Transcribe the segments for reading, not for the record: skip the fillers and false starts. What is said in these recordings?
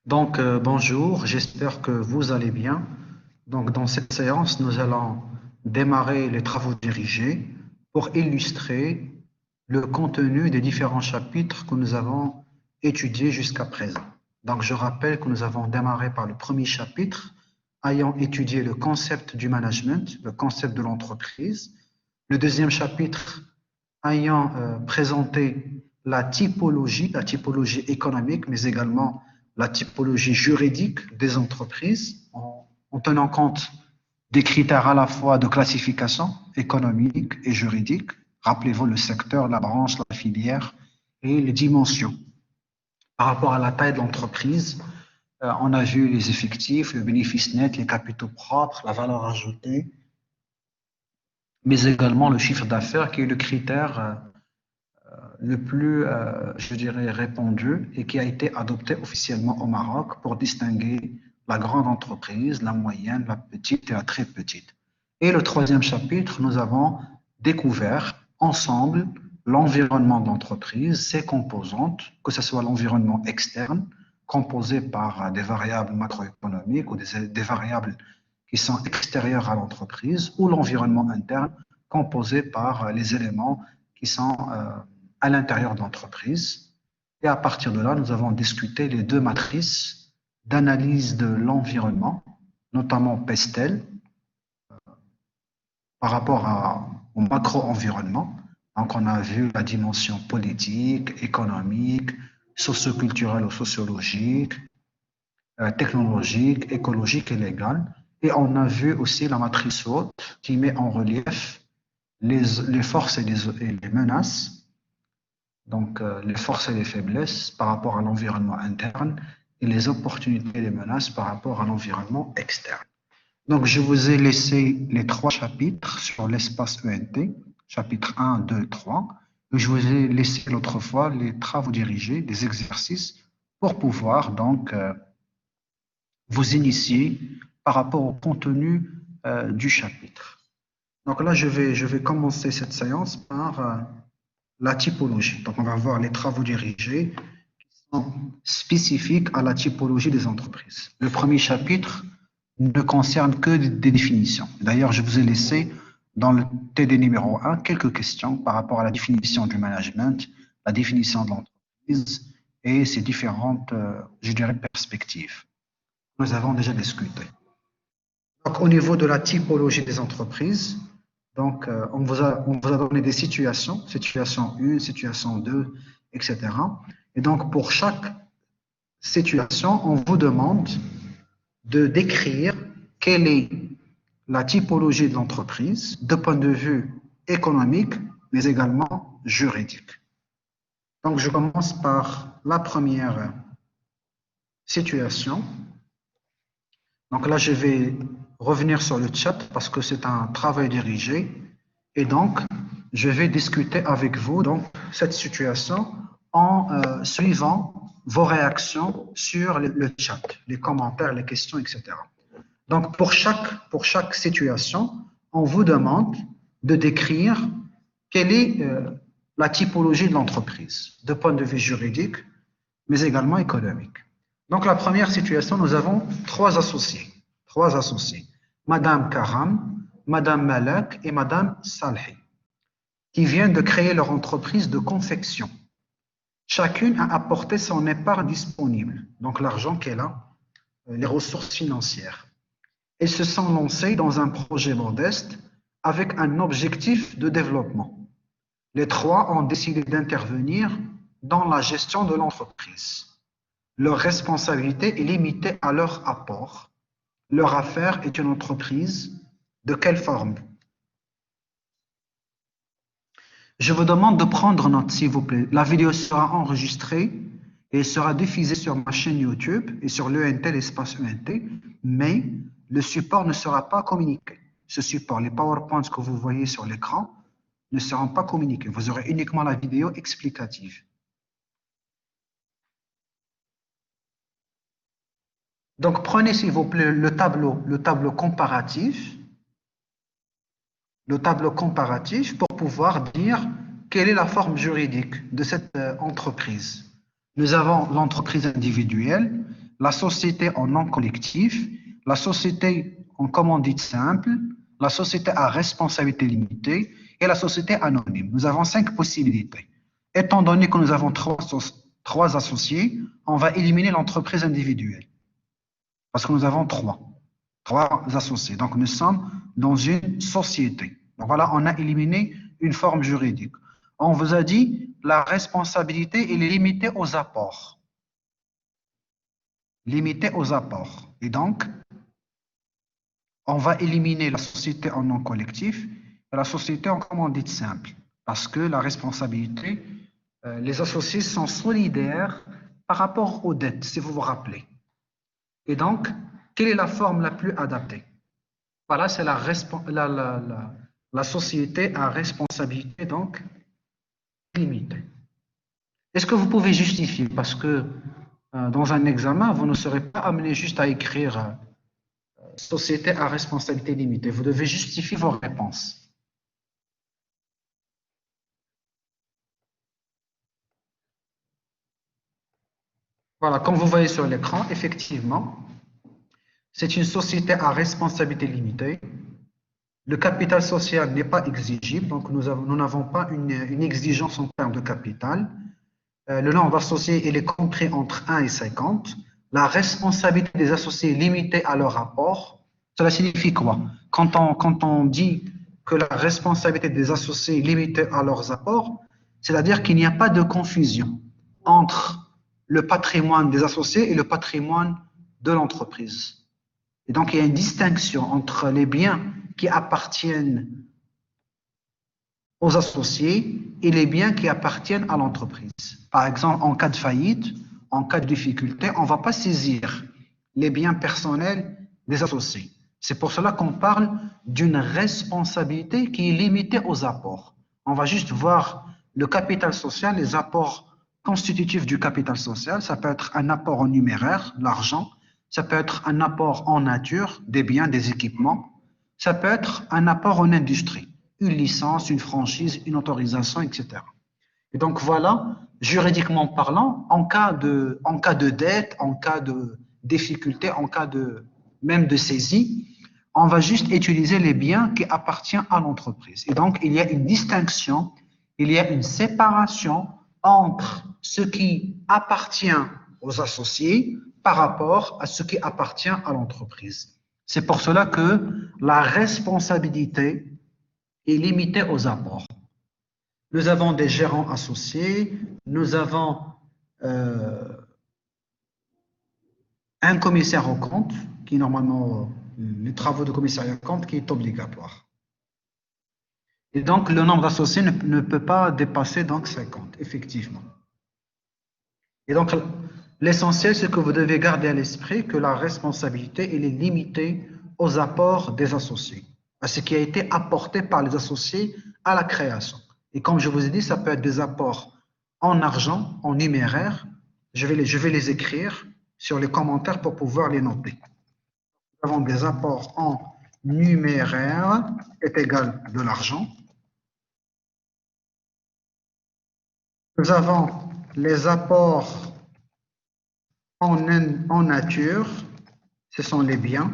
Bonjour, j'espère que vous allez bien. Dans cette séance, nous allons démarrer les travaux dirigés pour illustrer le contenu des différents chapitres que nous avons étudiés jusqu'à présent. Je rappelle que nous avons démarré par le premier chapitre, ayant étudié le concept du management, le concept de l'entreprise. Le deuxième chapitre, ayant présenté la typologie économique, mais également la typologie juridique des entreprises, en tenant compte des critères à la fois de classification économique et juridique. Rappelez-vous le secteur, la branche, la filière et les dimensions. Par rapport à la taille de l'entreprise, on a vu les effectifs, le bénéfice net, les capitaux propres, la valeur ajoutée, mais également le chiffre d'affaires qui est le critère le plus, je dirais, répandu et qui a été adopté officiellement au Maroc pour distinguer la grande entreprise, la moyenne, la petite et la très petite. Et le troisième chapitre, nous avons découvert ensemble l'environnement de l'entreprise, ses composantes, que ce soit l'environnement externe, composé par des variables macroéconomiques ou des variables qui sont extérieures à l'entreprise, ou l'environnement interne, composé par les éléments qui sont à l'intérieur de l'entreprise. Et à partir de là, nous avons discuté les deux matrices d'analyse de l'environnement, notamment PESTEL, par rapport au macro-environnement. Donc, on a vu la dimension politique, économique, socioculturelle ou sociologique, technologique, écologique et légale. Et on a vu aussi la matrice haute qui met en relief les forces et les menaces, les forces et les faiblesses par rapport à l'environnement interne et les opportunités et les menaces par rapport à l'environnement externe. Donc, je vous ai laissé les trois chapitres sur l'espace ENT, chapitre 1, 2, 3. Et je vous ai laissé l'autre fois les travaux dirigés, des exercices pour pouvoir vous initier par rapport au contenu du chapitre. Donc là, je vais commencer cette séance par la typologie. Donc, on va voir les travaux dirigés qui sont spécifiques à la typologie des entreprises. Le premier chapitre ne concerne que des définitions. D'ailleurs, je vous ai laissé dans le TD numéro 1 quelques questions par rapport à la définition du management, la définition de l'entreprise et ses différentes, je dirais, perspectives. Nous avons déjà discuté. Donc, au niveau de la typologie des entreprises, on vous a donné des situations, situation 1, situation 2, etc. Et donc, pour chaque situation, on vous demande de décrire quelle est la typologie de l'entreprise de point de vue économique, mais également juridique. Donc, je commence par la première situation. Donc là, je vais revenir sur le chat parce que c'est un travail dirigé. Et donc, je vais discuter avec vous cette situation en suivant vos réactions sur le chat, les commentaires, les questions, etc. Donc, pour chaque situation, on vous demande de décrire quelle est la typologie de l'entreprise, de point de vue juridique, mais également économique. Donc, la première situation, nous avons trois associés. Madame Karam, Madame Malak et Madame Salhi, qui viennent de créer leur entreprise de confection. Chacune a apporté son épargne disponible, donc l'argent qu'elle a, les ressources financières. Elles se sont lancées dans un projet modeste avec un objectif de développement. Les trois ont décidé d'intervenir dans la gestion de l'entreprise. Leur responsabilité est limitée à leur apport. Leur affaire est une entreprise. De quelle forme? Je vous demande de prendre note, s'il vous plaît. La vidéo sera enregistrée et sera diffusée sur ma chaîne YouTube et sur l'ENT, l'espace ENT, mais le support ne sera pas communiqué. Ce support, les PowerPoints que vous voyez sur l'écran, ne seront pas communiqués. Vous aurez uniquement la vidéo explicative. Donc, prenez, s'il vous plaît, le tableau comparatif pour pouvoir dire quelle est la forme juridique de cette entreprise. Nous avons l'entreprise individuelle, la société en nom collectif, la société en commandite simple, la société à responsabilité limitée et la société anonyme. Nous avons 5 possibilités. Étant donné que nous avons trois associés, on va éliminer l'entreprise individuelle parce que nous avons trois associés. Donc, nous sommes dans une société. Donc, voilà, on a éliminé une forme juridique. On vous a dit la responsabilité elle est limitée aux apports. Limitée aux apports. Et donc, on va éliminer la société en nom collectif et la société en commandite simple. Parce que la responsabilité, les associés sont solidaires par rapport aux dettes, si vous vous rappelez. Et donc, quelle est la forme la plus adaptée? Voilà, c'est la société à responsabilité donc limitée. Est-ce que vous pouvez justifier? Parce que dans un examen, vous ne serez pas amené juste à écrire société à responsabilité limitée. Vous devez justifier vos réponses. Voilà, comme vous voyez sur l'écran, effectivement, c'est une société à responsabilité limitée. Le capital social n'est pas exigible, donc nous n'avons pas une exigence en termes de capital. Le nombre d'associés il est compris entre 1 et 50. La responsabilité des associés est limitée à leur rapport. Cela signifie quoi? Quand on dit que la responsabilité des associés est limitée à leurs apports, c'est-à-dire qu'il n'y a pas de confusion entre le patrimoine des associés et le patrimoine de l'entreprise. Et donc, il y a une distinction entre les biens qui appartiennent aux associés et les biens qui appartiennent à l'entreprise. Par exemple, en cas de faillite, en cas de difficulté, on ne va pas saisir les biens personnels des associés. C'est pour cela qu'on parle d'une responsabilité qui est limitée aux apports. On va juste voir le capital social, les apports constitutifs du capital social. Ça peut être un apport en numéraire, l'argent. Ça peut être un apport en nature, des biens, des équipements. Ça peut être un apport en industrie, une licence, une franchise, une autorisation, etc. Et donc voilà, juridiquement parlant, en cas de dette, en cas de difficulté, en cas même de saisie, on va juste utiliser les biens qui appartiennent à l'entreprise. Et donc, il y a une distinction, il y a une séparation entre ce qui appartient aux associés par rapport à ce qui appartient à l'entreprise. C'est pour cela que la responsabilité est limitée aux apports. Nous avons des gérants associés, nous avons un commissaire aux comptes, qui normalement, les travaux de commissariat aux comptes, qui est obligatoire. Et donc, le nombre d'associés ne peut pas dépasser donc 50, effectivement. Et donc, l'essentiel, c'est que vous devez garder à l'esprit que la responsabilité, elle est limitée aux apports des associés, à ce qui a été apporté par les associés à la création. Et comme je vous ai dit, ça peut être des apports en argent, en numéraire. Je vais les écrire sur les commentaires pour pouvoir les noter. Nous avons des apports en numéraire est égal de l'argent. Nous avons les apports en nature, ce sont les biens,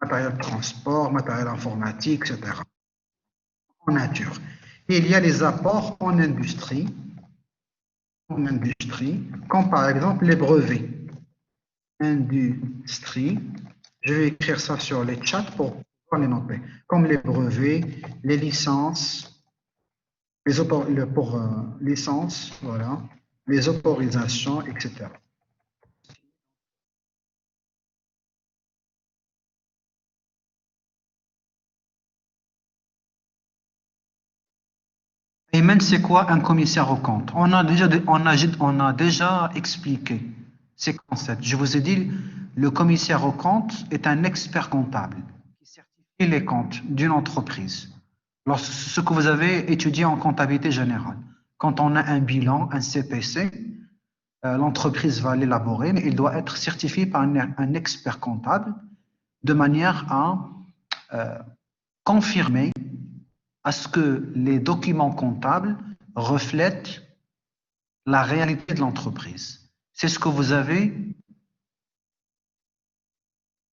matériel de transport, matériel informatique, etc. En nature. Et il y a les apports en industrie, comme par exemple les brevets. Industrie, je vais écrire ça sur les chats pour pouvoir les noter, comme les brevets, les licences, licences, voilà, les autorisations, etc. Et même c'est quoi un commissaire aux comptes? On a déjà expliqué ces concepts. Je vous ai dit, le commissaire aux comptes est un expert comptable qui certifie les comptes d'une entreprise. Ce que vous avez étudié en comptabilité générale. Quand on a un bilan, un CPC, l'entreprise va l'élaborer, mais il doit être certifié par un expert comptable de manière à confirmer à ce que les documents comptables reflètent la réalité de l'entreprise. C'est ce que vous avez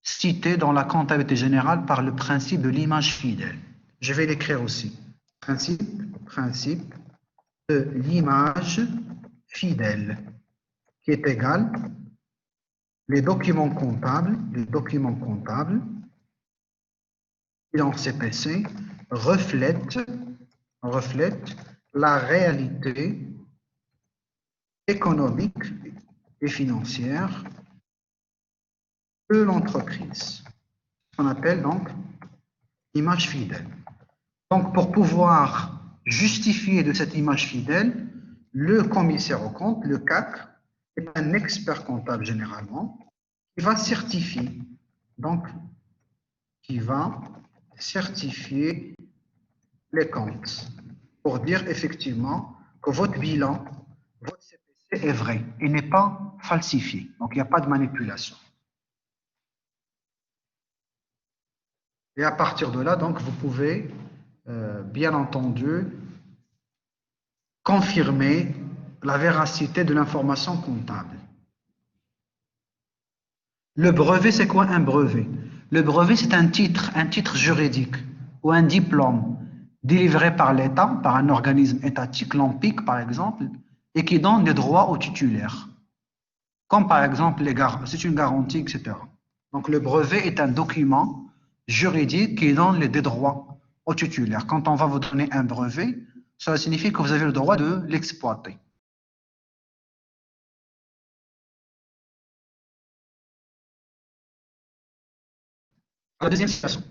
cité dans la comptabilité générale par le principe de l'image fidèle. Je vais l'écrire aussi. Principe de l'image fidèle, qui est égal les documents comptables, bilan CPC, reflètent la réalité économique et financière de l'entreprise. On appelle donc image fidèle. Donc, pour pouvoir justifier de cette image fidèle, le commissaire aux comptes, le CAC, est un expert comptable généralement, qui va certifier. Donc, qui va certifier les comptes pour dire effectivement que votre bilan, votre CPC est vrai et n'est pas falsifié. Donc, il n'y a pas de manipulation. Et à partir de là, donc, vous pouvez, bien entendu, confirmer la véracité de l'information comptable. Le brevet, c'est quoi un brevet? Le brevet, c'est un titre juridique ou un diplôme délivré par l'État, par un organisme étatique, l'ANPIC par exemple, et qui donne des droits aux titulaires. Comme par exemple, c'est une garantie, etc. Donc le brevet est un document juridique qui donne des droits aux titulaires. Quand on va vous donner un brevet, ça signifie que vous avez le droit de l'exploiter. La deuxième situation.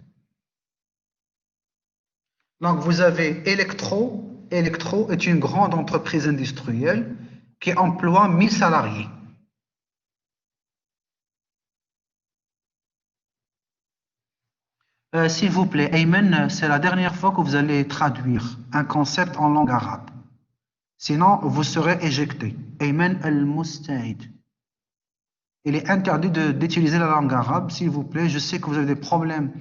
Donc vous avez Electro. Electro est une grande entreprise industrielle qui emploie 1000 salariés. S'il vous plaît, Ayman, c'est la dernière fois que vous allez traduire un concept en langue arabe. Sinon, vous serez éjecté. Ayman al-Mustaïd. Il est interdit d'utiliser la langue arabe, s'il vous plaît. Je sais que vous avez des problèmes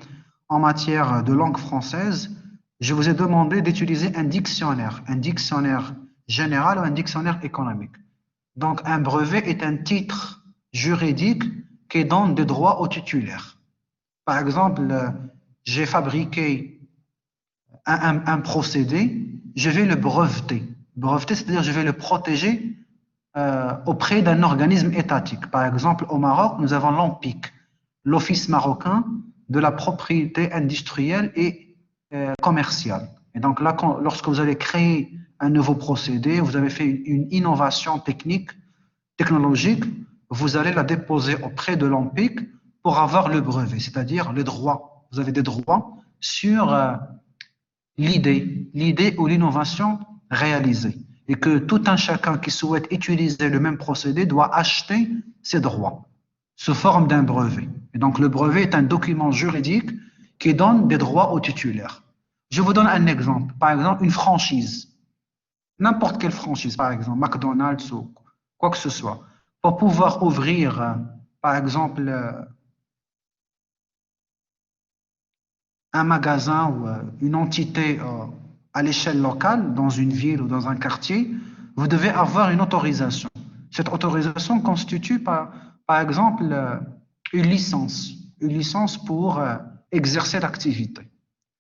en matière de langue française. Je vous ai demandé d'utiliser un dictionnaire général ou un dictionnaire économique. Donc, un brevet est un titre juridique qui donne des droits aux titulaires. Par exemple, j'ai fabriqué un procédé, je vais le breveter. Breveter, c'est-à-dire je vais le protéger auprès d'un organisme étatique. Par exemple, au Maroc, nous avons l'OMPIC, l'Office marocain de la propriété industrielle et commerciale. Et donc là, lorsque vous allez créer un nouveau procédé, vous avez fait une innovation technologique, vous allez la déposer auprès de l'OMPIC pour avoir le brevet, c'est-à-dire les droits. Vous avez des droits sur l'idée ou l'innovation réalisée. Et que tout un chacun qui souhaite utiliser le même procédé doit acheter ses droits sous forme d'un brevet. Et donc le brevet est un document juridique qui donne des droits aux titulaires. Je vous donne un exemple. Par exemple, une franchise. N'importe quelle franchise, par exemple, McDonald's ou quoi que ce soit. Pour pouvoir ouvrir, par exemple, un magasin ou une entité à l'échelle locale, dans une ville ou dans un quartier, vous devez avoir une autorisation. Cette autorisation constitue, par exemple, une licence pour exercer l'activité.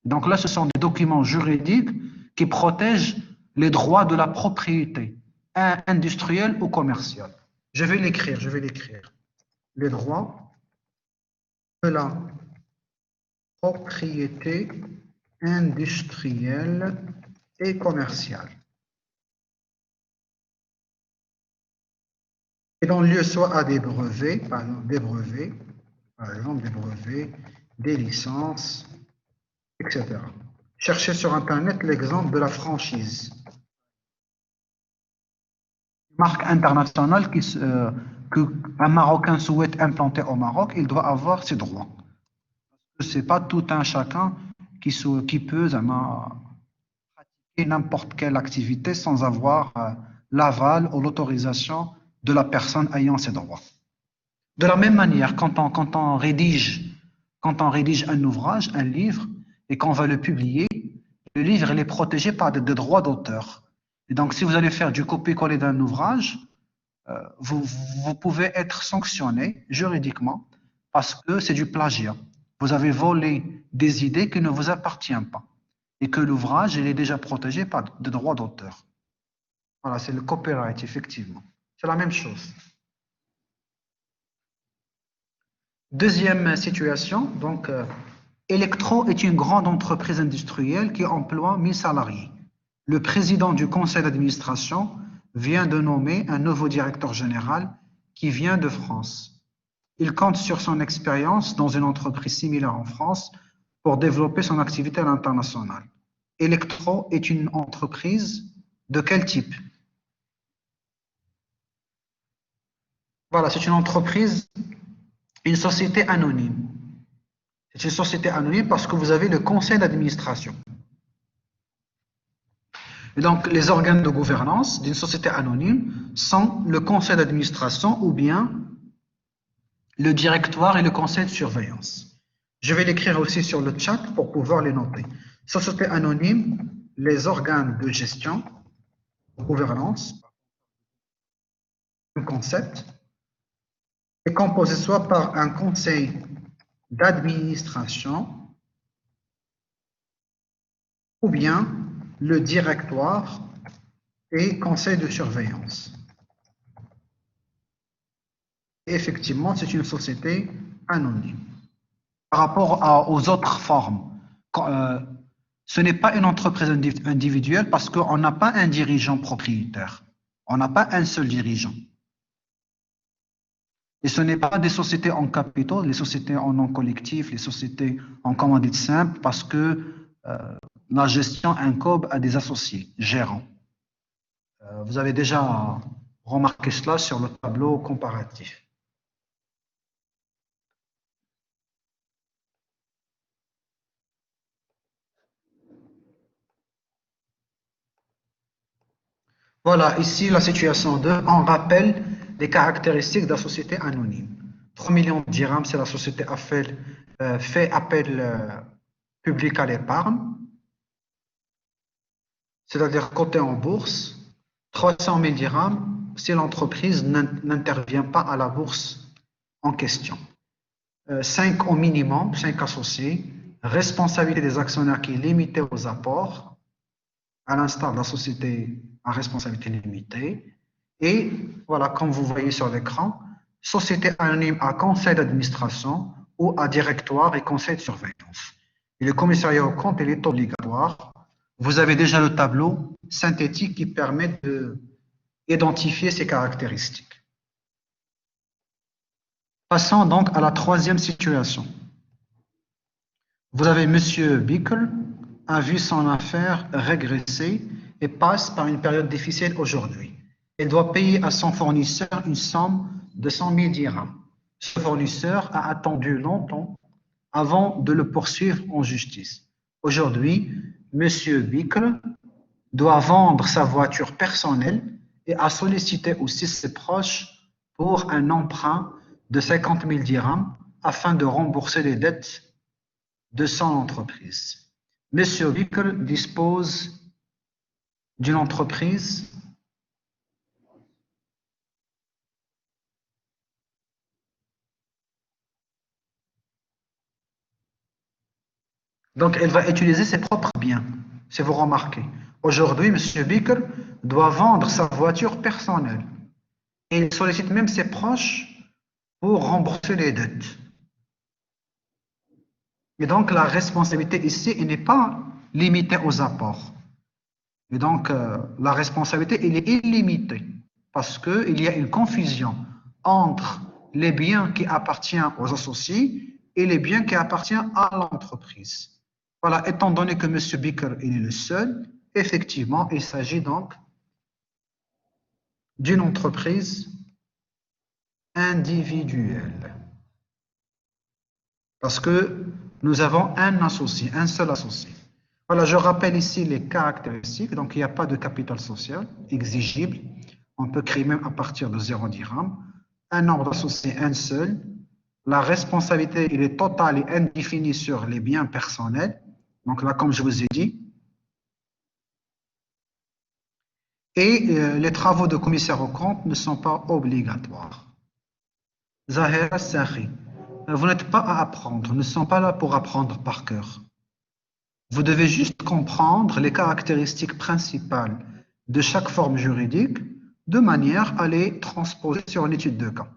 Donc là, ce sont des documents juridiques qui protègent les droits de la propriété industrielle ou commerciale. Je vais l'écrire. Les droits de la propriété industrielle et commerciale. Et donne lieu soit à des brevets, par exemple des brevets, des licences, etc. Cherchez sur Internet l'exemple de la franchise. Une marque internationale qu'un Marocain souhaite implanter au Maroc, il doit avoir ses droits. Ce n'est pas tout un chacun qui peut pratiquer n'importe quelle activité sans avoir l'aval ou l'autorisation de la personne ayant ses droits. De la même manière, quand on rédige un ouvrage, un livre, et qu'on va le publier, le livre il est protégé par des droits d'auteur. Et donc, si vous allez faire du copier-coller d'un ouvrage, vous pouvez être sanctionné juridiquement parce que c'est du plagiat. Vous avez volé des idées qui ne vous appartiennent pas et que l'ouvrage il est déjà protégé par de droits d'auteur. Voilà, c'est le copyright, effectivement. C'est la même chose. Deuxième situation, donc, Electro est une grande entreprise industrielle qui emploie 1000 salariés. Le président du conseil d'administration vient de nommer un nouveau directeur général qui vient de France. Il compte sur son expérience dans une entreprise similaire en France pour développer son activité à l'international. Electro est une entreprise de quel type? Voilà, c'est une entreprise, une société anonyme. C'est une société anonyme parce que vous avez le conseil d'administration. Et donc, les organes de gouvernance d'une société anonyme sont le conseil d'administration ou bien le directoire et le conseil de surveillance. Je vais l'écrire aussi sur le chat pour pouvoir les noter. Société anonyme, les organes de gestion, gouvernance, un concept, est composé soit par un conseil d'administration ou bien le directoire et conseil de surveillance. Et effectivement, c'est une société anonyme. Par rapport aux autres formes, ce n'est pas une entreprise individuelle parce qu'on n'a pas un dirigeant propriétaire. On n'a pas un seul dirigeant. Et ce n'est pas des sociétés en capitaux, les sociétés en nom collectif, les sociétés en commandite simple, parce que la gestion incombe à des associés, gérants. Vous avez déjà remarqué cela sur le tableau comparatif. Voilà, ici la situation 2, on rappelle les caractéristiques de la société anonyme. 3 millions de dirhams, c'est la société fait appel public à l'épargne, c'est-à-dire cotée en bourse. 300 000 dirhams si l'entreprise n'intervient pas à la bourse en question. 5 au minimum, 5 associés, responsabilité des actionnaires qui est limitée aux apports, à l'instar de la société à responsabilité limitée. Et voilà, comme vous voyez sur l'écran, société anonyme à conseil d'administration ou à directoire et conseil de surveillance. Et le commissariat aux comptes, il est obligatoire. Vous avez déjà le tableau synthétique qui permet d'identifier ces caractéristiques. Passons donc à la troisième situation. Vous avez M. Bickel a vu son affaire régresser et passe par une période difficile aujourd'hui. Il doit payer à son fournisseur une somme de 100 000 dirhams. Ce fournisseur a attendu longtemps avant de le poursuivre en justice. Aujourd'hui, M. Bickel doit vendre sa voiture personnelle et a sollicité aussi ses proches pour un emprunt de 50 000 dirhams afin de rembourser les dettes de son entreprise. M. Bickel dispose d'une entreprise donc elle va utiliser ses propres biens, si vous remarquez. Aujourd'hui, M. Bickel doit vendre sa voiture personnelle et il sollicite même ses proches pour rembourser les dettes. Et donc la responsabilité ici n'est pas limitée aux apports. Et donc la responsabilité elle est illimitée parce qu'il y a une confusion entre les biens qui appartiennent aux associés et les biens qui appartiennent à l'entreprise. Voilà, étant donné que M. Bickel est le seul, effectivement, il s'agit donc d'une entreprise individuelle. Parce que nous avons un associé, un seul associé. Voilà, je rappelle ici les caractéristiques. Donc, il n'y a pas de capital social exigible. On peut créer même à partir de 0 dirham. Un nombre d'associés, un seul. La responsabilité, il est totale et indéfinie sur les biens personnels. Donc là, comme je vous ai dit. Et les travaux de commissaire aux comptes ne sont pas obligatoires. Zahera Sarri, vous n'êtes pas à apprendre, nous ne sommes pas là pour apprendre par cœur. Vous devez juste comprendre les caractéristiques principales de chaque forme juridique de manière à les transposer sur une étude de cas.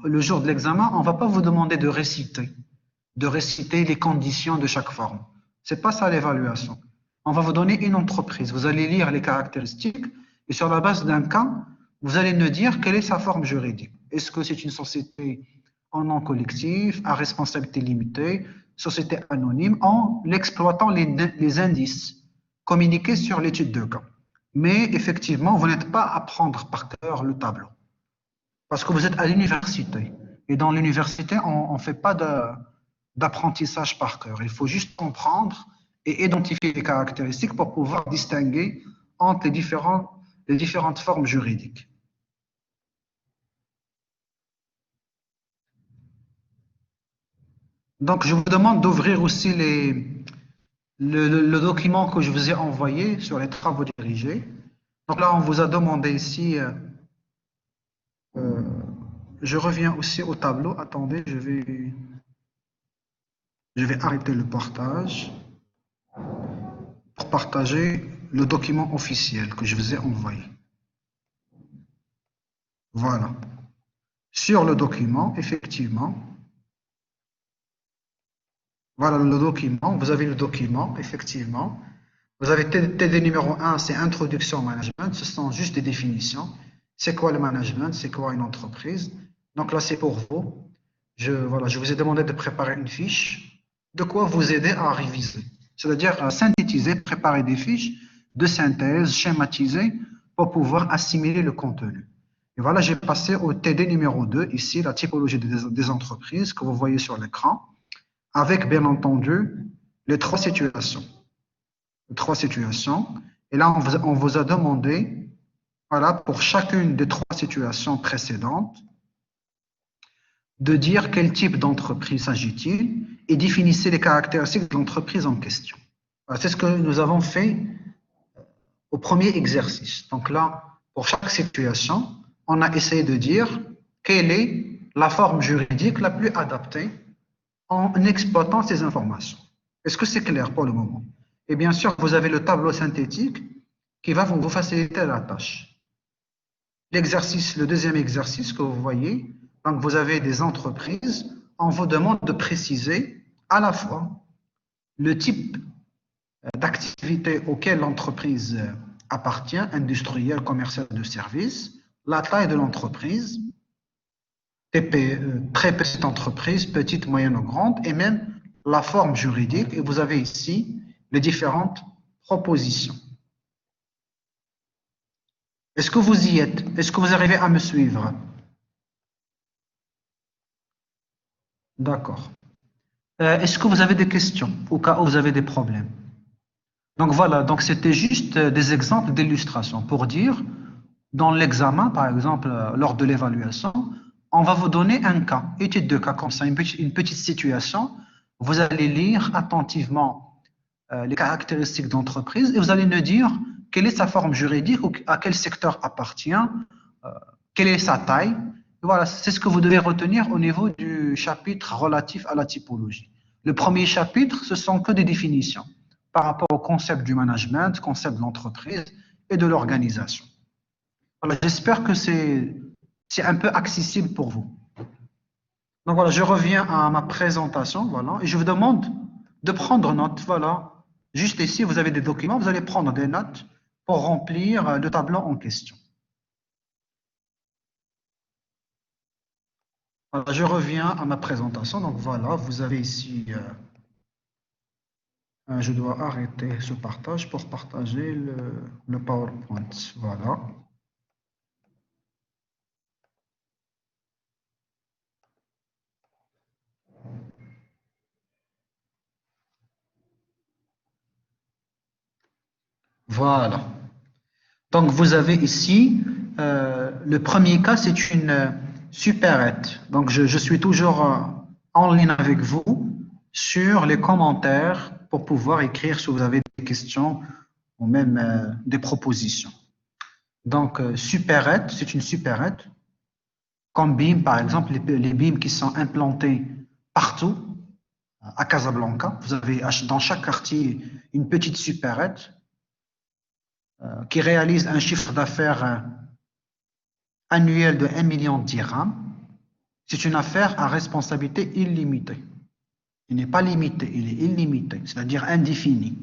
Le jour de l'examen, on ne va pas vous demander de réciter les conditions de chaque forme. Ce n'est pas ça l'évaluation. On va vous donner une entreprise. Vous allez lire les caractéristiques et sur la base d'un cas, vous allez nous dire quelle est sa forme juridique. Est-ce que c'est une société en nom collectif, à responsabilité limitée, société anonyme, en exploitant les indices communiqués sur l'étude de cas. Mais effectivement, vous n'êtes pas à prendre par cœur le tableau. Parce que vous êtes à l'université. Et dans l'université, on ne fait pas d'apprentissage par cœur. Il faut juste comprendre et identifier les caractéristiques pour pouvoir distinguer entre les différentes formes juridiques. Donc, je vous demande d'ouvrir aussi le document que je vous ai envoyé sur les travaux dirigés. Donc là, on vous a demandé ici, je reviens aussi au tableau. Attendez, je vais arrêter le partage pour partager le document officiel que je vous ai envoyé. Voilà. Sur le document, effectivement, voilà le document. Vous avez le document, effectivement. Vous avez TD numéro 1, c'est Introduction au management. Ce sont juste des définitions. C'est quoi le management? C'est quoi une entreprise? Donc là, c'est pour vous. Voilà, je vous ai demandé de préparer une fiche. De quoi vous aider à réviser. C'est-à-dire à synthétiser, préparer des fiches de synthèse, schématisées, pour pouvoir assimiler le contenu. Et voilà, j'ai passé au TD numéro 2, ici, la typologie des entreprises que vous voyez sur l'écran, avec bien entendu les trois situations. Et là, on vous a demandé, voilà, pour chacune des trois situations précédentes, de dire quel type d'entreprise s'agit-il et définissez les caractéristiques de l'entreprise en question. Voilà, c'est ce que nous avons fait au premier exercice. Donc là, pour chaque situation, on a essayé de dire quelle est la forme juridique la plus adaptée en exploitant ces informations. Est-ce que c'est clair pour le moment? Et bien sûr, vous avez le tableau synthétique qui va vous faciliter la tâche. L'exercice, le deuxième exercice que vous voyez, donc vous avez des entreprises, on vous demande de préciser à la fois le type d'activité auquel l'entreprise appartient, industrielle, commerciale, de service, la taille de l'entreprise, très petite entreprise, petite, moyenne ou grande, et même la forme juridique. Et vous avez ici les différentes propositions. Est-ce que vous y êtes? Est-ce que vous arrivez à me suivre? D'accord. Est-ce que vous avez des questions au cas où vous avez des problèmes? Donc voilà, donc c'était juste des exemples d'illustration pour dire, dans l'examen, par exemple, lors de l'évaluation, on va vous donner un cas, étude de cas comme ça, une petite situation. Vous allez lire attentivement les caractéristiques d'entreprise et vous allez nous dire quelle est sa forme juridique, ou à quel secteur appartient, quelle est sa taille. Voilà, c'est ce que vous devez retenir au niveau du chapitre relatif à la typologie. Le premier chapitre, ce sont que des définitions par rapport au concept du management, concept de l'entreprise et de l'organisation. Voilà, j'espère que c'est un peu accessible pour vous. Donc voilà, je reviens à ma présentation, voilà, et je vous demande de prendre note, voilà. Juste ici, vous avez des documents, vous allez prendre des notes pour remplir le tableau en question. Voilà, je reviens à ma présentation, donc voilà, vous avez ici, je dois arrêter ce partage pour partager le PowerPoint, voilà. Voilà. Donc, vous avez ici, le premier cas, c'est une supérette. Donc, je suis toujours en ligne avec vous sur les commentaires pour pouvoir écrire si vous avez des questions ou même des propositions. Donc, supérette, c'est une supérette. Comme BIM, par exemple, les BIM qui sont implantés partout à Casablanca. Vous avez dans chaque quartier une petite supérette qui réalise un chiffre d'affaires annuel de 1 million de dirhams. C'est une affaire à responsabilité illimitée. Il n'est pas limité, il est illimité, c'est-à-dire indéfini.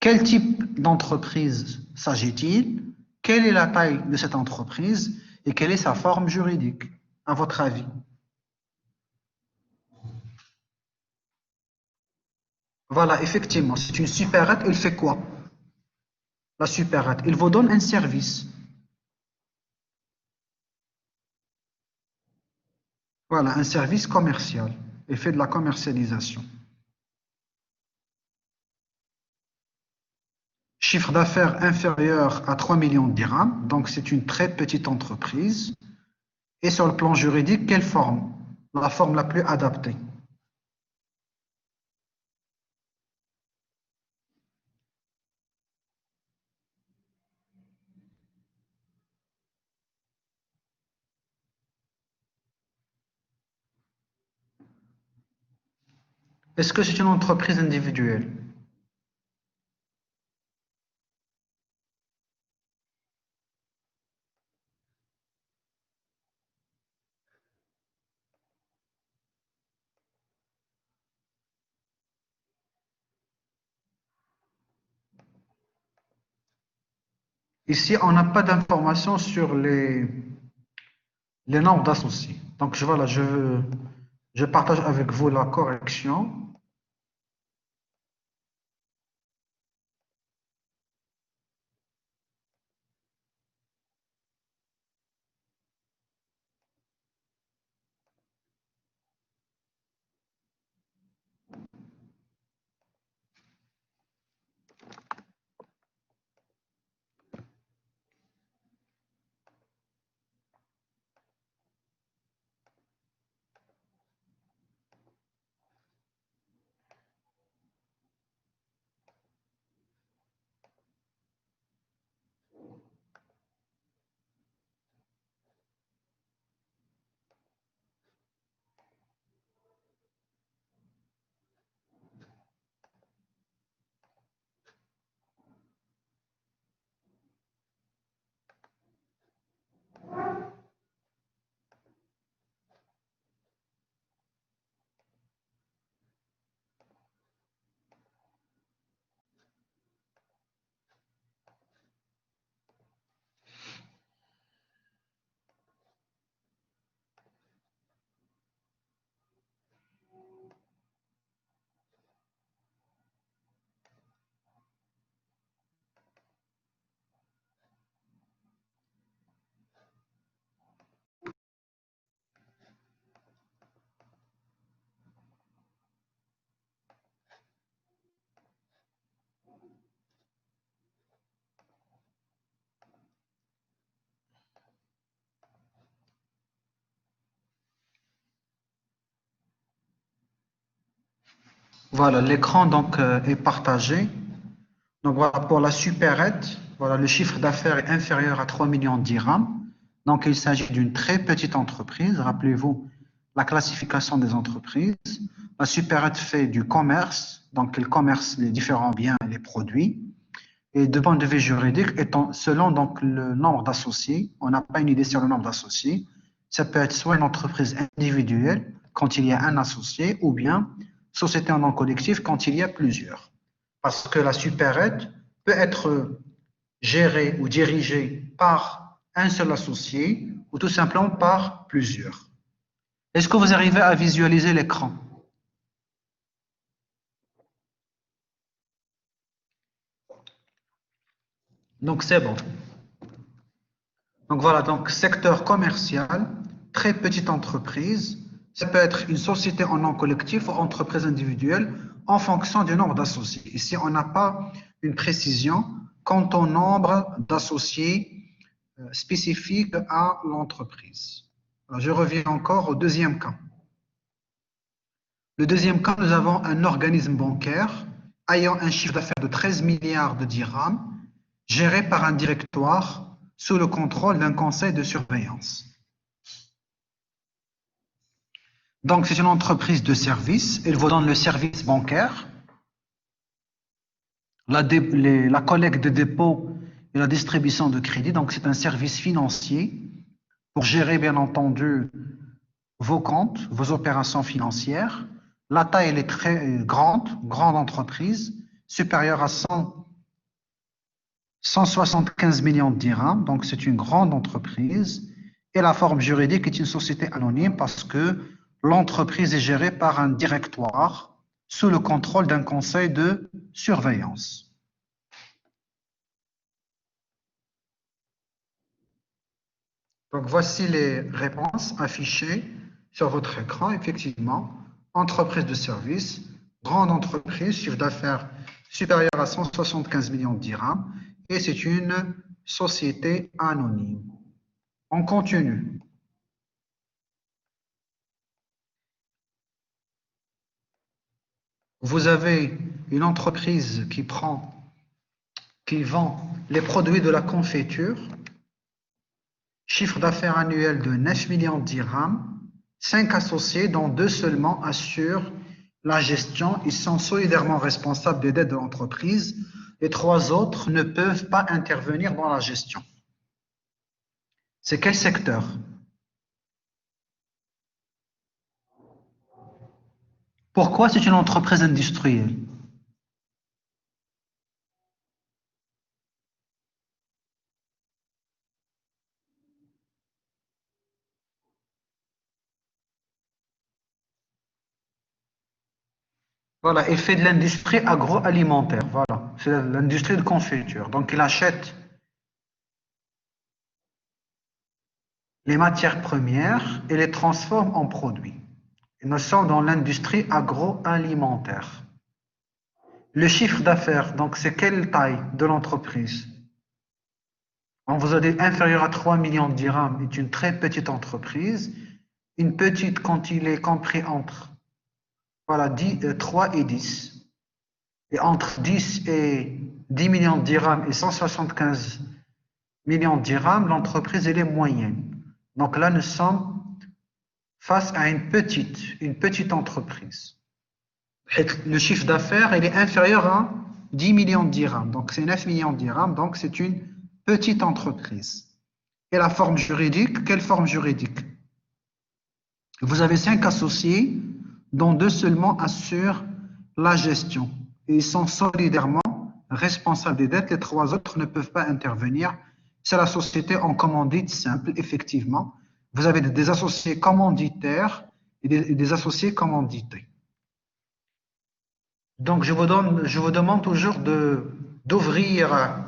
Quel type d'entreprise s'agit-il? Quelle est la taille de cette entreprise et quelle est sa forme juridique, à votre avis? Voilà, effectivement, c'est une supérette. Elle fait quoi? La supérette, elle vous donne un service. Voilà, un service commercial. Elle fait de la commercialisation. Chiffre d'affaires inférieur à 3 millions de dirhams, donc c'est une très petite entreprise. Et sur le plan juridique, quelle forme? La forme la plus adaptée. Est-ce que c'est une entreprise individuelle? Ici, on n'a pas d'informations sur les nombres d'associés. Donc, voilà, je partage avec vous la correction. Voilà, l'écran donc est partagé. Donc voilà, pour la supérette, voilà, le chiffre d'affaires est inférieur à 3 millions de dirhams. Donc il s'agit d'une très petite entreprise. Rappelez-vous la classification des entreprises. La supérette fait du commerce, donc elle commerce les différents biens et les produits. Et de point de vue juridique, étant, selon donc le nombre d'associés, on n'a pas une idée sur le nombre d'associés. Ça peut être soit une entreprise individuelle quand il y a un associé, ou bien société en nom collectif quand il y a plusieurs. Parce que la supérette peut être gérée ou dirigée par un seul associé ou tout simplement par plusieurs. Est-ce que vous arrivez à visualiser l'écran? Donc c'est bon. Donc voilà, donc secteur commercial, très petite entreprise. Ça peut être une société en nom collectif ou entreprise individuelle en fonction du nombre d'associés. Ici, on n'a pas une précision quant au nombre d'associés spécifiques à l'entreprise. Je reviens encore au deuxième cas. Le deuxième cas, nous avons un organisme bancaire ayant un chiffre d'affaires de 13 milliards de dirhams, géré par un directoire sous le contrôle d'un conseil de surveillance. Donc, c'est une entreprise de service. Elle vous donne le service bancaire, la collecte de dépôts et la distribution de crédit. Donc, c'est un service financier pour gérer, bien entendu, vos comptes, vos opérations financières. La taille, elle est très grande entreprise, supérieure à 175 millions de dirhams. Donc, c'est une grande entreprise. Et la forme juridique est une société anonyme parce que l'entreprise est gérée par un directoire sous le contrôle d'un conseil de surveillance. Donc, voici les réponses affichées sur votre écran. Effectivement, entreprise de service, grande entreprise, chiffre d'affaires supérieur à 175 millions de dirhams, et c'est une société anonyme. On continue. Vous avez une entreprise qui vend les produits de la confiture, chiffre d'affaires annuel de 9 millions de dirhams, 5 associés dont 2 seulement assurent la gestion. Ils sont solidairement responsables des dettes de l'entreprise. Les 3 autres ne peuvent pas intervenir dans la gestion. C'est quel secteur? Pourquoi c'est une entreprise industrielle? Voilà, il fait de l'industrie agroalimentaire. Voilà, c'est l'industrie de confiture. Donc, il achète les matières premières et les transforme en produits. Et nous sommes dans l'industrie agroalimentaire. Le chiffre d'affaires, donc c'est quelle taille de l'entreprise? On vous a dit inférieur à 3 millions de dirhams, est une très petite entreprise. Une petite quand il est compris entre 3 et 10. Et entre 10 et 10 millions de dirhams et 175 millions de dirhams, l'entreprise elle est moyenne. Donc là, nous sommes face à une petite entreprise. Le chiffre d'affaires, il est inférieur à 10 millions de dirhams. Donc, c'est 9 millions de dirhams. Donc, c'est une petite entreprise. Et la forme juridique, quelle forme juridique? Vous avez 5 associés, dont 2 seulement assurent la gestion. Et ils sont solidairement responsables des dettes. Les 3 autres ne peuvent pas intervenir. C'est la société en commandite simple, effectivement. Vous avez des associés commanditaires et des associés commandités. Donc, je vous demande toujours d'ouvrir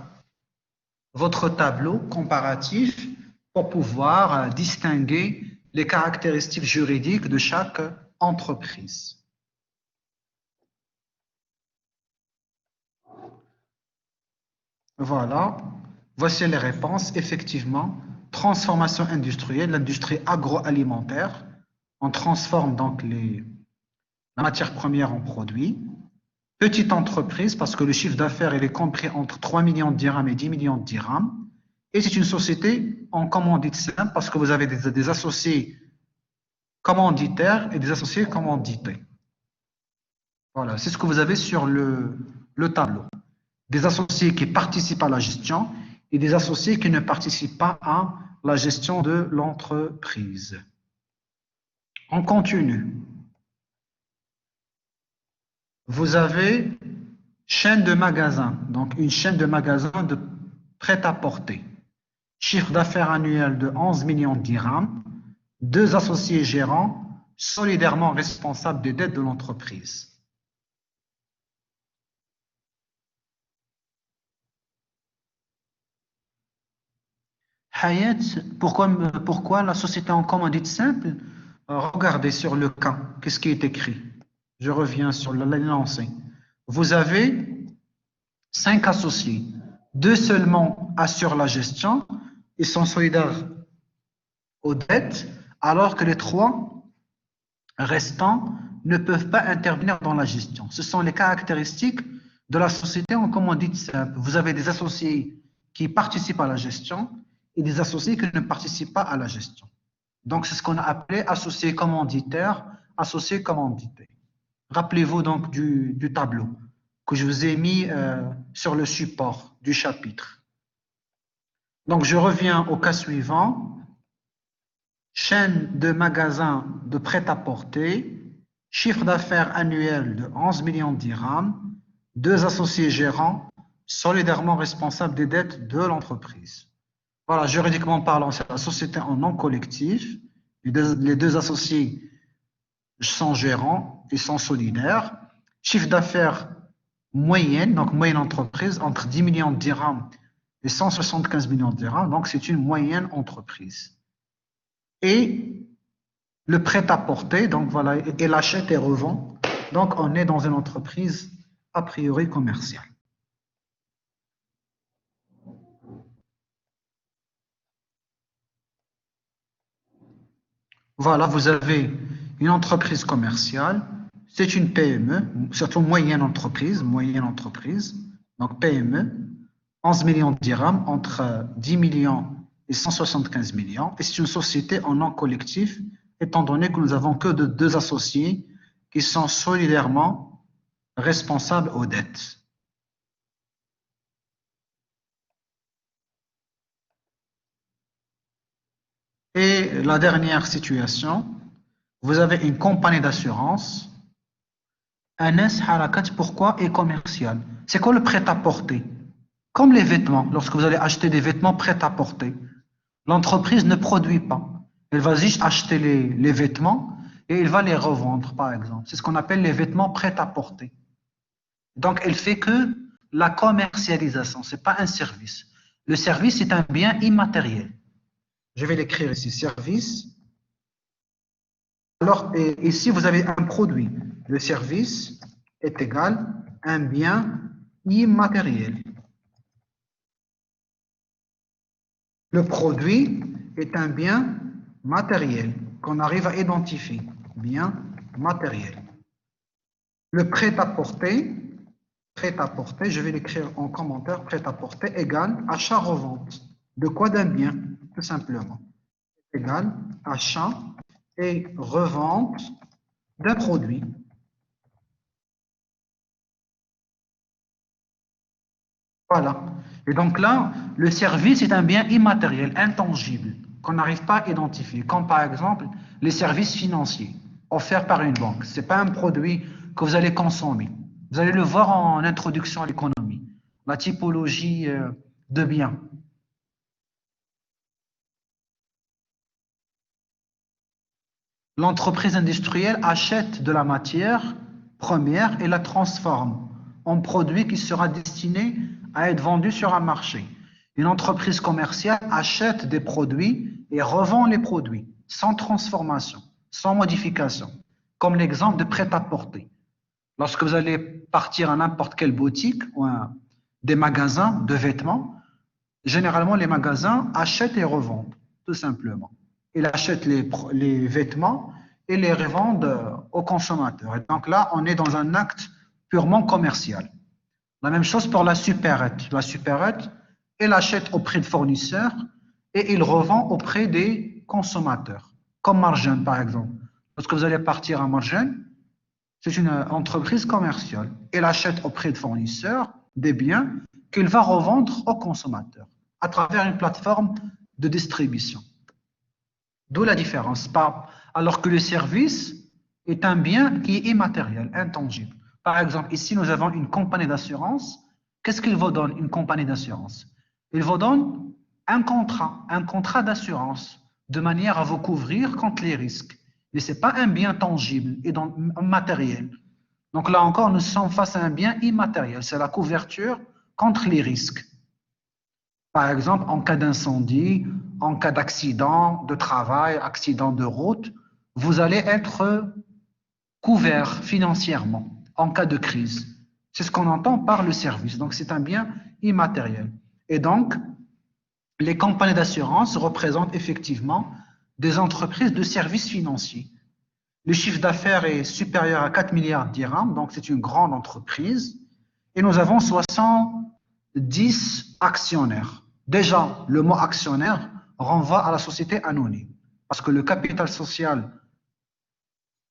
votre tableau comparatif pour pouvoir distinguer les caractéristiques juridiques de chaque entreprise. Voilà, voici les réponses. Effectivement, transformation industrielle, l'industrie agroalimentaire. On transforme donc la matière première en produit. Petite entreprise, parce que le chiffre d'affaires est compris entre 3 millions de dirhams et 10 millions de dirhams. Et c'est une société en commandite simple, parce que vous avez des associés commanditaires et des associés commandités. Voilà, c'est ce que vous avez sur le tableau. Des associés qui participent à la gestion et des associés qui ne participent pas à la gestion de l'entreprise. On continue. Vous avez chaîne de magasins, donc une chaîne de magasins de prêt-à-porter. Chiffre d'affaires annuel de 11 millions de dirhams, 2 associés gérants solidairement responsables des dettes de l'entreprise. Hayat, pourquoi la société en commandite simple? Regardez sur le cas, qu'est-ce qui est écrit? Je reviens sur l'énoncé. Vous avez 5 associés. 2 seulement assurent la gestion. Ils sont solidaires aux dettes, alors que les 3 restants ne peuvent pas intervenir dans la gestion. Ce sont les caractéristiques de la société en commandite simple. Vous avez des associés qui participent à la gestion et des associés qui ne participent pas à la gestion. Donc, c'est ce qu'on a appelé associé commanditaire, associé commandité. Rappelez-vous donc du tableau que je vous ai mis sur le support du chapitre. Donc, je reviens au cas suivant. Chaîne de magasins de prêt-à-porter, chiffre d'affaires annuel de 11 millions de dirhams, 2 associés gérants solidairement responsables des dettes de l'entreprise. Voilà, juridiquement parlant, c'est la société en nom collectif. Les deux associés sont gérants et sont solidaires. Chiffre d'affaires moyenne, donc moyenne entreprise, entre 10 millions de dirhams et 175 millions de dirhams. Donc, c'est une moyenne entreprise. Et le prêt-à-porter, donc voilà, et l'achète et revend. Donc, on est dans une entreprise a priori commerciale. Voilà, vous avez une entreprise commerciale, c'est une PME, surtout moyenne entreprise, donc PME, 11 millions de dirhams entre 10 millions et 175 millions, et c'est une société en nom collectif, étant donné que nous avons que de 2 associés qui sont solidairement responsables aux dettes. Et la dernière situation, vous avez une compagnie d'assurance, un harakat, pourquoi, est commercial. C'est quoi le prêt-à-porter? Comme les vêtements, lorsque vous allez acheter des vêtements prêt-à-porter, l'entreprise ne produit pas. Elle va juste acheter les vêtements et elle va les revendre, par exemple. C'est ce qu'on appelle les vêtements prêt-à-porter. Donc, elle fait que la commercialisation, ce n'est pas un service. Le service est un bien immatériel. Je vais l'écrire ici, service. Alors, ici, vous avez un produit. Le service est égal à un bien immatériel. Le produit est un bien matériel qu'on arrive à identifier. Bien matériel. Le prêt-à-porter, je vais l'écrire en commentaire, prêt-à-porter égale achat-revente. De quoi? D'un bien, tout simplement. Égale achat et revente d'un produit. Voilà. Et donc là, le service est un bien immatériel, intangible, qu'on n'arrive pas à identifier, comme par exemple les services financiers offerts par une banque. Ce n'est pas un produit que vous allez consommer. Vous allez le voir en introduction à l'économie, la typologie de biens. L'entreprise industrielle achète de la matière première et la transforme en produit qui sera destiné à être vendu sur un marché. Une entreprise commerciale achète des produits et revend les produits sans transformation, sans modification, comme l'exemple de prêt-à-porter. Lorsque vous allez partir à n'importe quelle boutique ou des magasins de vêtements, généralement les magasins achètent et revendent, tout simplement. Ils achètent les vêtements et les revendent aux consommateurs. Et donc là, on est dans un acte purement commercial. La même chose pour la supérette. La supérette, elle achète auprès de fournisseurs et il revend auprès des consommateurs, comme Marjane par exemple. Lorsque vous allez partir à Marjane, c'est une entreprise commerciale. Elle achète auprès de fournisseurs des biens qu'il va revendre aux consommateurs à travers une plateforme de distribution. D'où la différence. Alors que le service est un bien qui est immatériel, intangible. Par exemple, ici, nous avons une compagnie d'assurance. Qu'est-ce qu'il vous donne, une compagnie d'assurance? Il vous donne un contrat d'assurance, de manière à vous couvrir contre les risques. Mais ce n'est pas un bien tangible et matériel. Donc là encore, nous sommes face à un bien immatériel. C'est la couverture contre les risques. Par exemple, en cas d'incendie, en cas d'accident de travail, accident de route, vous allez être couvert financièrement en cas de crise. C'est ce qu'on entend par le service. Donc, c'est un bien immatériel. Et donc, les compagnies d'assurance représentent effectivement des entreprises de services financiers. Le chiffre d'affaires est supérieur à 4 milliards de dirhams, donc c'est une grande entreprise. Et nous avons 70 actionnaires. Déjà, le mot actionnaire renvoie à la société anonyme, parce que le capital social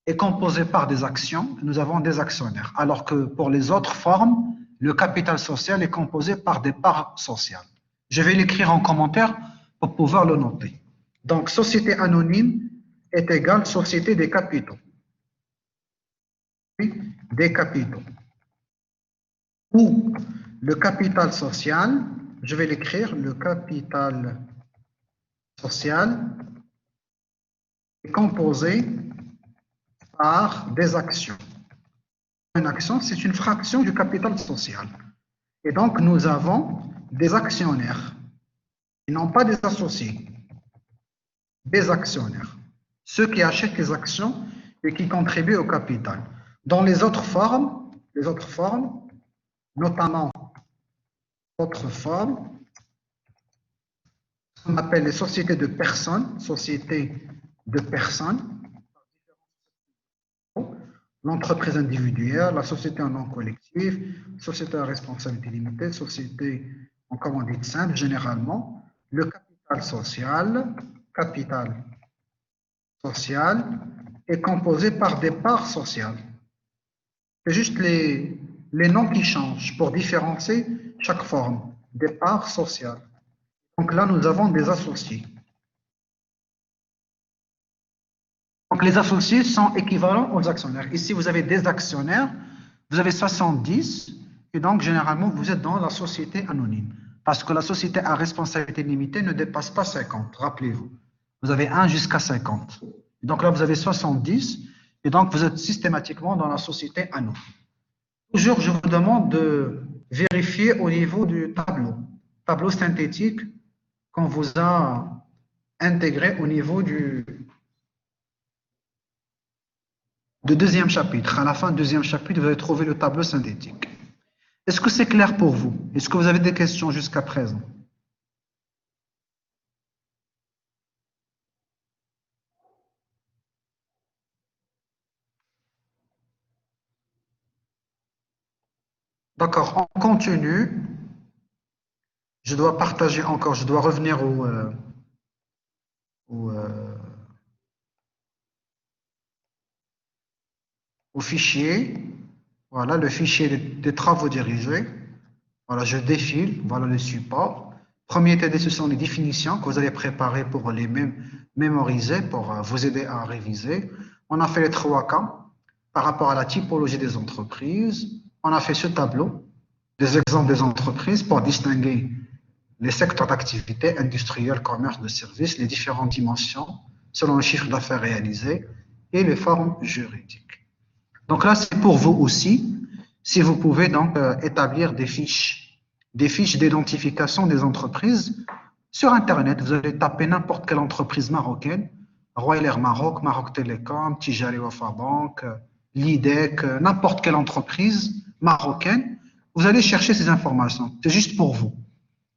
est composé par des actions, nous avons des actionnaires, alors que pour les autres formes, le capital social est composé par des parts sociales. Je vais l'écrire en commentaire pour pouvoir le noter. Donc, société anonyme est égale société des capitaux. Des capitaux. Ou le capital social, je vais l'écrire, le capital social est composé par des actions. Une action, c'est une fraction du capital social. Et donc, nous avons des actionnaires. Ils n'ont pas des associés. Des actionnaires. Ceux qui achètent les actions et qui contribuent au capital. Dans les autres formes, notamment autres formes, on appelle les sociétés de personnes, l'entreprise individuelle, la société en nom collectif, société à responsabilité limitée, société en commandite simple, généralement, le capital social est composé par des parts sociales. C'est juste les noms qui changent pour différencier chaque forme, des parts sociales. Donc là, nous avons des associés. Donc les associés sont équivalents aux actionnaires. Ici, vous avez des actionnaires, vous avez 70, et donc généralement, vous êtes dans la société anonyme. Parce que la société à responsabilité limitée ne dépasse pas 50, rappelez-vous. Vous avez 1 jusqu'à 50. Et donc là, vous avez 70, et donc vous êtes systématiquement dans la société anonyme. Toujours, je vous demande de vérifier au niveau du tableau synthétique qu'on vous a intégré au niveau du deuxième chapitre. À la fin du deuxième chapitre, vous allez trouver le tableau synthétique. Est-ce que c'est clair pour vous? Est-ce que vous avez des questions jusqu'à présent? D'accord, on continue. Je dois partager encore, je dois revenir au fichier. Voilà, le fichier des travaux dirigés. Voilà, je défile, voilà le support. Premier TD, ce sont les définitions que vous allez préparer pour les mémoriser, pour vous aider à réviser. On a fait les 3 cas par rapport à la typologie des entreprises. On a fait ce tableau, des exemples des entreprises pour distinguer les secteurs d'activité, industriels, commerce, de services, les différentes dimensions selon le chiffre d'affaires réalisé et les formes juridiques. Donc là, c'est pour vous aussi, si vous pouvez donc établir des fiches d'identification des entreprises sur Internet. Vous allez taper n'importe quelle entreprise marocaine, Royal Air Maroc, Maroc Télécom, Tijari Wafa Bank, l'IDEC, n'importe quelle entreprise marocaine. Vous allez chercher ces informations. C'est juste pour vous.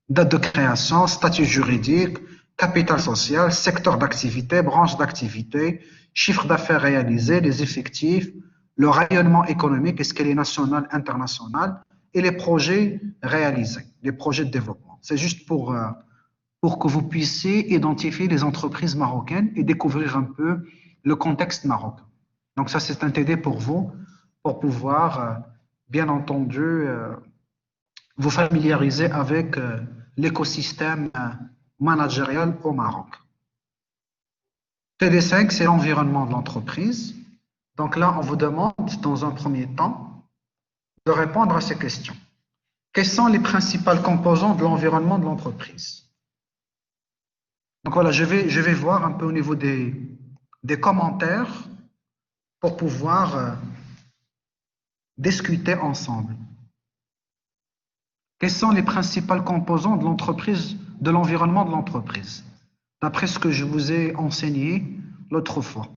Date de création, statut juridique, capital social, secteur d'activité, branche d'activité, chiffre d'affaires réalisé, les effectifs, le rayonnement économique, est-ce qu'elle est nationale, internationale, et les projets réalisés, les projets de développement. C'est juste pour que vous puissiez identifier les entreprises marocaines et découvrir un peu le contexte marocain. Donc ça, c'est un TD pour vous, pour pouvoir, bien entendu, vous familiariser avec l'écosystème managérial au Maroc. TD5, c'est l'environnement de l'entreprise. Donc là, on vous demande, dans un premier temps, de répondre à ces questions. Quelles sont les principales composantes de l'environnement de l'entreprise? Donc voilà, je vais voir un peu au niveau des commentaires pour pouvoir discuter ensemble. Quelles sont les principales composantes de l'entreprise, de l'environnement de l'entreprise? D'après ce que je vous ai enseigné l'autre fois.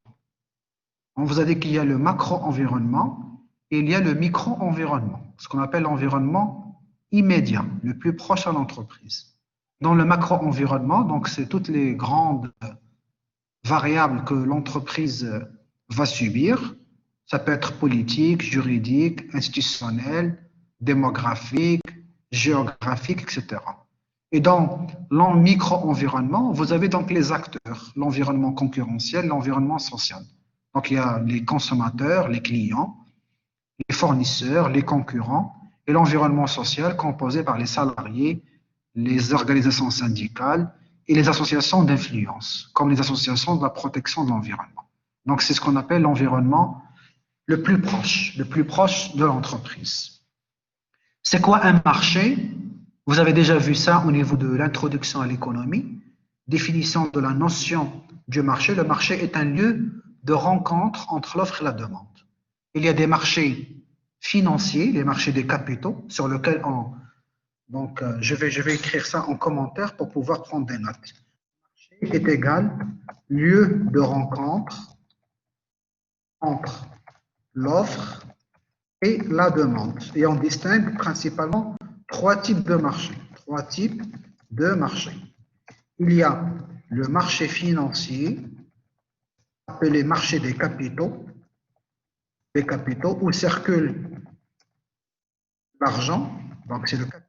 On vous a dit qu'il y a le macro-environnement et il y a le micro-environnement, ce qu'on appelle l'environnement immédiat, le plus proche à l'entreprise. Dans le macro-environnement, donc c'est toutes les grandes variables que l'entreprise va subir. Ça peut être politique, juridique, institutionnel, démographique, géographique, etc. Et dans le micro-environnement, vous avez donc les acteurs, l'environnement concurrentiel, l'environnement social. Donc, il y a les consommateurs, les clients, les fournisseurs, les concurrents et l'environnement social composé par les salariés, les organisations syndicales et les associations d'influence, comme les associations de la protection de l'environnement. Donc, c'est ce qu'on appelle l'environnement le plus proche de l'entreprise. C'est quoi un marché? Vous avez déjà vu ça au niveau de l'introduction à l'économie. Définition de la notion du marché. Le marché est un lieu de rencontre entre l'offre et la demande. Il y a des marchés financiers, les marchés des capitaux, sur lesquels on... Donc, je vais écrire ça en commentaire pour pouvoir prendre des notes. Le marché est égal lieu de rencontre entre l'offre et la demande. Et on distingue principalement trois types de marchés. Trois types de marchés. Il y a le marché financier, appelé marché des capitaux où circule l'argent, donc c'est le capital,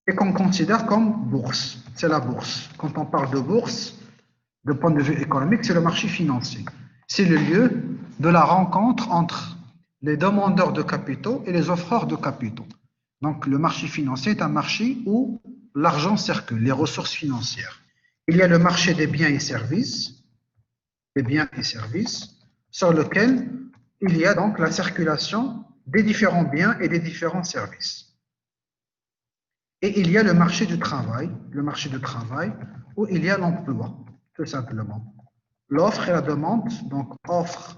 et qu'on considère comme bourse. C'est la bourse. Quand on parle de bourse, de point de vue économique, c'est le marché financier. C'est le lieu de la rencontre entre les demandeurs de capitaux et les offreurs de capitaux. Donc, le marché financier est un marché où l'argent circule, les ressources financières. Il y a le marché des biens et services, sur lequel il y a donc la circulation des différents biens et des différents services. Et il y a le marché du travail où il y a l'emploi, tout simplement. L'offre et la demande, donc offre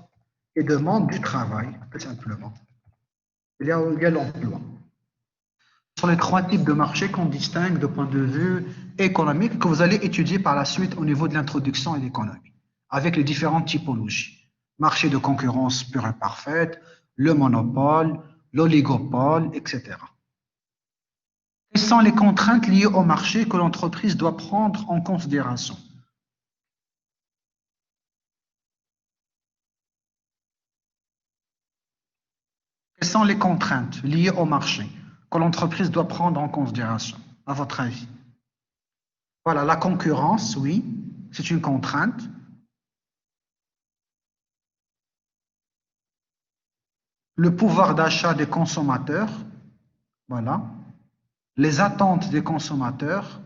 et demande du travail, tout simplement. Il y a l'emploi. Ce sont les trois types de marchés qu'on distingue de point de vue économique que vous allez étudier par la suite au niveau de l'introduction à l'économie, avec les différentes typologies. Marché de concurrence pure et parfaite, le monopole, l'oligopole, etc. Quelles sont les contraintes liées au marché que l'entreprise doit prendre en considération? Quelles sont les contraintes liées au marché que l'entreprise doit prendre en considération, à votre avis? Voilà, la concurrence, oui, c'est une contrainte. Le pouvoir d'achat des consommateurs, voilà. Les attentes des consommateurs,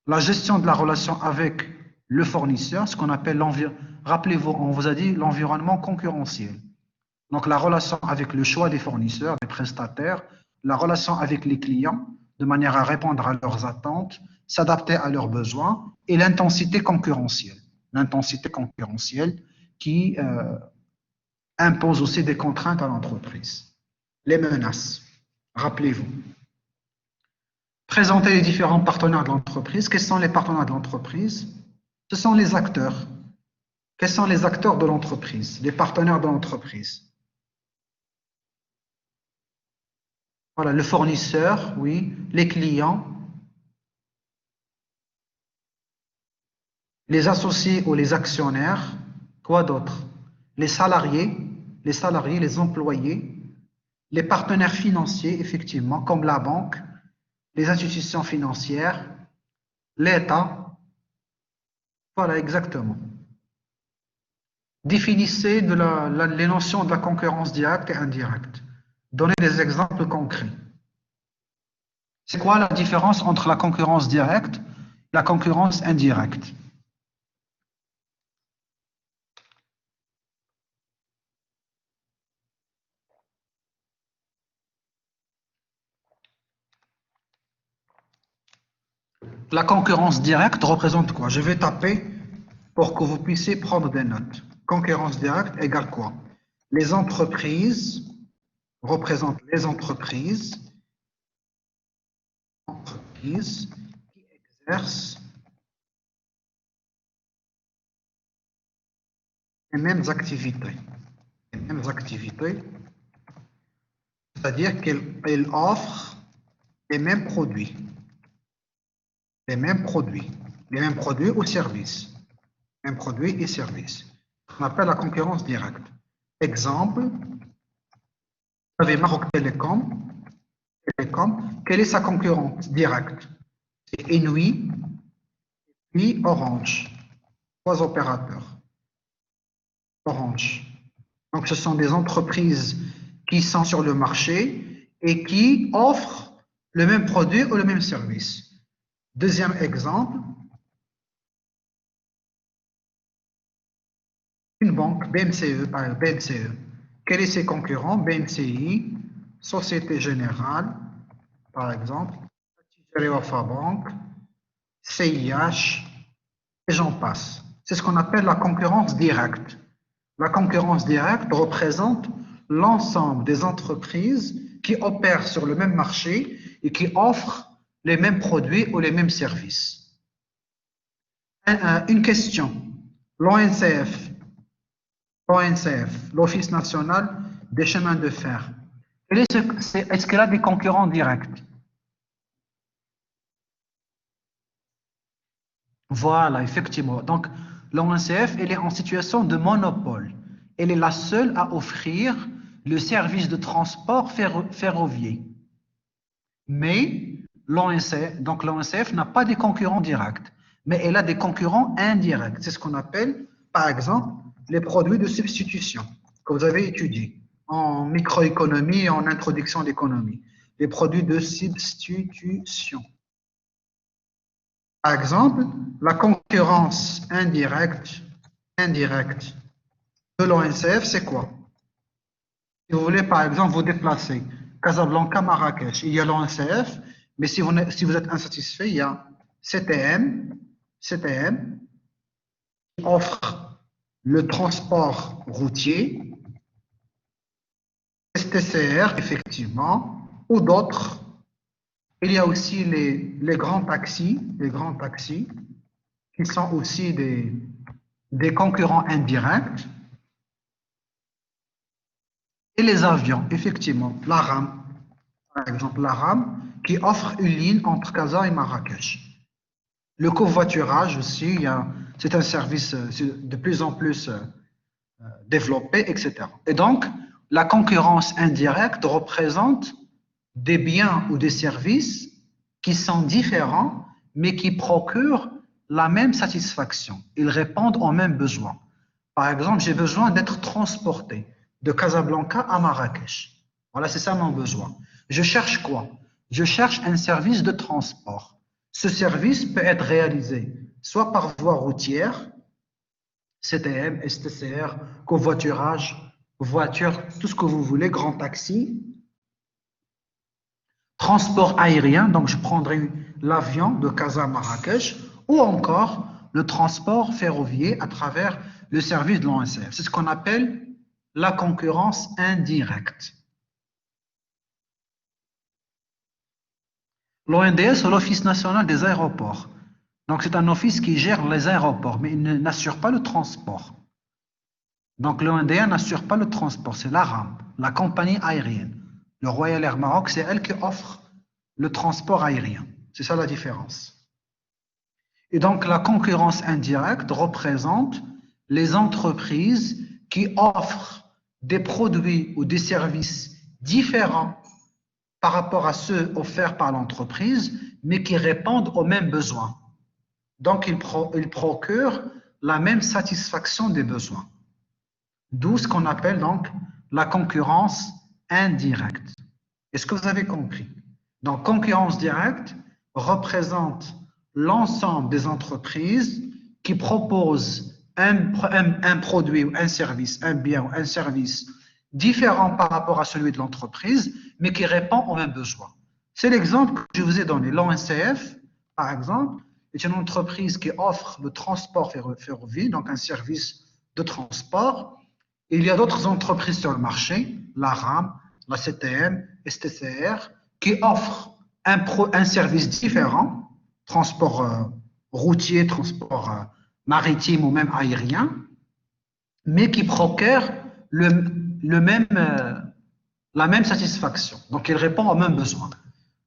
la gestion de la relation avec le fournisseur, ce qu'on appelle l'environnement. Rappelez-vous, on vous a dit l'environnement concurrentiel. Donc, la relation avec le choix des fournisseurs, des prestataires, la relation avec les clients, de manière à répondre à leurs attentes, s'adapter à leurs besoins, et l'intensité concurrentielle. L'intensité concurrentielle qui impose aussi des contraintes à l'entreprise. Les menaces, rappelez-vous. Présenter les différents partenaires de l'entreprise. Quels sont les partenaires de l'entreprise? Ce sont les acteurs. Quels sont les acteurs de l'entreprise? Les partenaires de l'entreprise. Voilà, le fournisseur, oui, les clients, les associés ou les actionnaires, quoi d'autre? Les salariés, les employés, les partenaires financiers, effectivement, comme la banque, les institutions financières, l'État. Voilà, exactement. Définissez les notions de la concurrence directe et indirecte. Donnez des exemples concrets. C'est quoi la différence entre la concurrence directe et la concurrence indirecte? La concurrence directe représente quoi? Je vais taper pour que vous puissiez prendre des notes. Concurrence directe égale quoi? Les entreprises représentent les entreprises qui exercent les mêmes activités. Les mêmes activités, c'est-à-dire qu'elles offrent les mêmes produits. Les mêmes produits ou services. Mêmes produits et services. On appelle la concurrence directe. Exemple, vous avez Maroc Télécom Télécom. Quelle est sa concurrente directe? C'est Inouï, puis Orange. Trois opérateurs. Orange. Donc, ce sont des entreprises qui sont sur le marché et qui offrent le même produit ou le même service. Deuxième exemple, une banque, BMCE, par exemple, BMCE. Quels sont ses concurrents? BMCI, Société Générale, par exemple, Wafa Bank, CIH, et j'en passe. C'est ce qu'on appelle la concurrence directe. La concurrence directe représente l'ensemble des entreprises qui opèrent sur le même marché et qui offrent les mêmes produits ou les mêmes services. Une question. L'ONCF, l'Office national des chemins de fer, est-ce qu'elle a des concurrents directs? Voilà, effectivement. Donc, l'ONCF, elle est en situation de monopole. Elle est la seule à offrir le service de transport ferroviaire. Mais l'ONCF n'a pas de concurrents directs, mais elle a des concurrents indirects. C'est ce qu'on appelle, par exemple, les produits de substitution que vous avez étudiés en microéconomie et en introduction d'économie. Les produits de substitution. Par exemple, la concurrence indirecte de l'ONCF, c'est quoi? Si vous voulez, par exemple, vous déplacer Casablanca, Marrakech, il y a l'ONCF, mais si vous êtes insatisfait, il y a CTM qui offre le transport routier, STCR, effectivement, ou d'autres. Il y a aussi les grands taxis, qui sont aussi des concurrents indirects. Et les avions, effectivement, la RAM, par exemple, la RAM qui offre une ligne entre Casa et Marrakech. Le covoiturage aussi, c'est un service de plus en plus développé, etc. Et donc, la concurrence indirecte représente des biens ou des services qui sont différents, mais qui procurent la même satisfaction. Ils répondent aux mêmes besoins. Par exemple, j'ai besoin d'être transporté de Casablanca à Marrakech. Voilà, c'est ça mon besoin. Je cherche quoi? Je cherche un service de transport. Ce service peut être réalisé soit par voie routière, CTM, STCR, covoiturage, voiture, tout ce que vous voulez, grand taxi, transport aérien, donc je prendrai l'avion de Casa à Marrakech, ou encore le transport ferroviaire à travers le service de l'ONCF. C'est ce qu'on appelle la concurrence indirecte. L'ONDS, c'est l'Office national des aéroports. Donc, c'est un office qui gère les aéroports, mais il n'assure pas le transport. Donc, l'ONDA n'assure pas le transport, c'est l'ARAM, la compagnie aérienne. Le Royal Air Maroc, c'est elle qui offre le transport aérien. C'est ça la différence. Et donc, la concurrence indirecte représente les entreprises qui offrent des produits ou des services différents par rapport à ceux offerts par l'entreprise, mais qui répondent aux mêmes besoins. Donc, ils procurent la même satisfaction des besoins. D'où ce qu'on appelle donc la concurrence indirecte. Est-ce que vous avez compris? Donc, concurrence directe représente l'ensemble des entreprises qui proposent un produit ou un service, un bien ou un service différent par rapport à celui de l'entreprise, mais qui répond aux mêmes besoins. C'est l'exemple que je vous ai donné. L'ONCF, par exemple, est une entreprise qui offre le transport ferroviaire, donc un service de transport. Et il y a d'autres entreprises sur le marché, la RAM, la CTM, STCR, qui offrent un service différent, transport routier, transport maritime ou même aérien, mais qui procurent la même satisfaction. Donc, il répond aux mêmes besoins.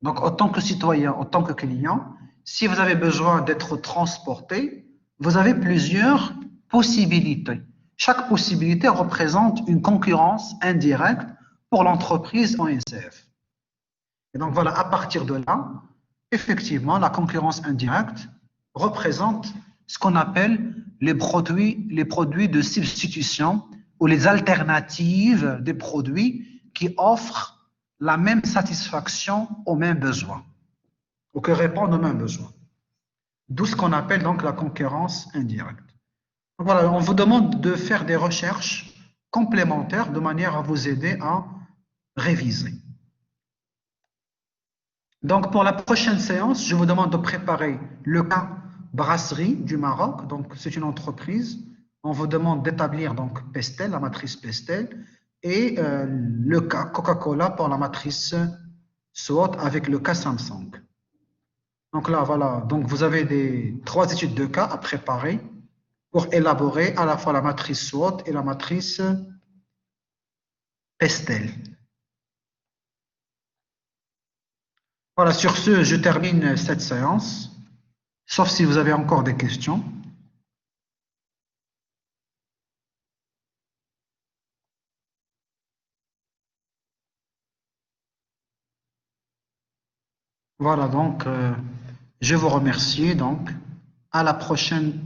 Donc, en tant que citoyen, en tant que client, si vous avez besoin d'être transporté, vous avez plusieurs possibilités. Chaque possibilité représente une concurrence indirecte pour l'entreprise ONCF. Et donc voilà, à partir de là, effectivement, la concurrence indirecte représente ce qu'on appelle les produits de substitution ou les alternatives des produits qui offrent la même satisfaction aux mêmes besoins ou qui répondent aux mêmes besoins. D'où ce qu'on appelle donc la concurrence indirecte. Donc voilà, on vous demande de faire des recherches complémentaires de manière à vous aider à réviser. Donc, pour la prochaine séance, je vous demande de préparer le cas brasserie du Maroc. Donc, c'est une entreprise. On vous demande d'établir donc Pestel, la matrice Pestel, et le cas Coca-Cola pour la matrice SWOT avec le cas Samsung. Donc là, voilà. Donc, vous avez trois études de cas à préparer pour élaborer à la fois la matrice SWOT et la matrice Pestel. Voilà, sur ce, je termine cette séance, sauf si vous avez encore des questions. Voilà, donc, je vous remercie. Donc, à la prochaine.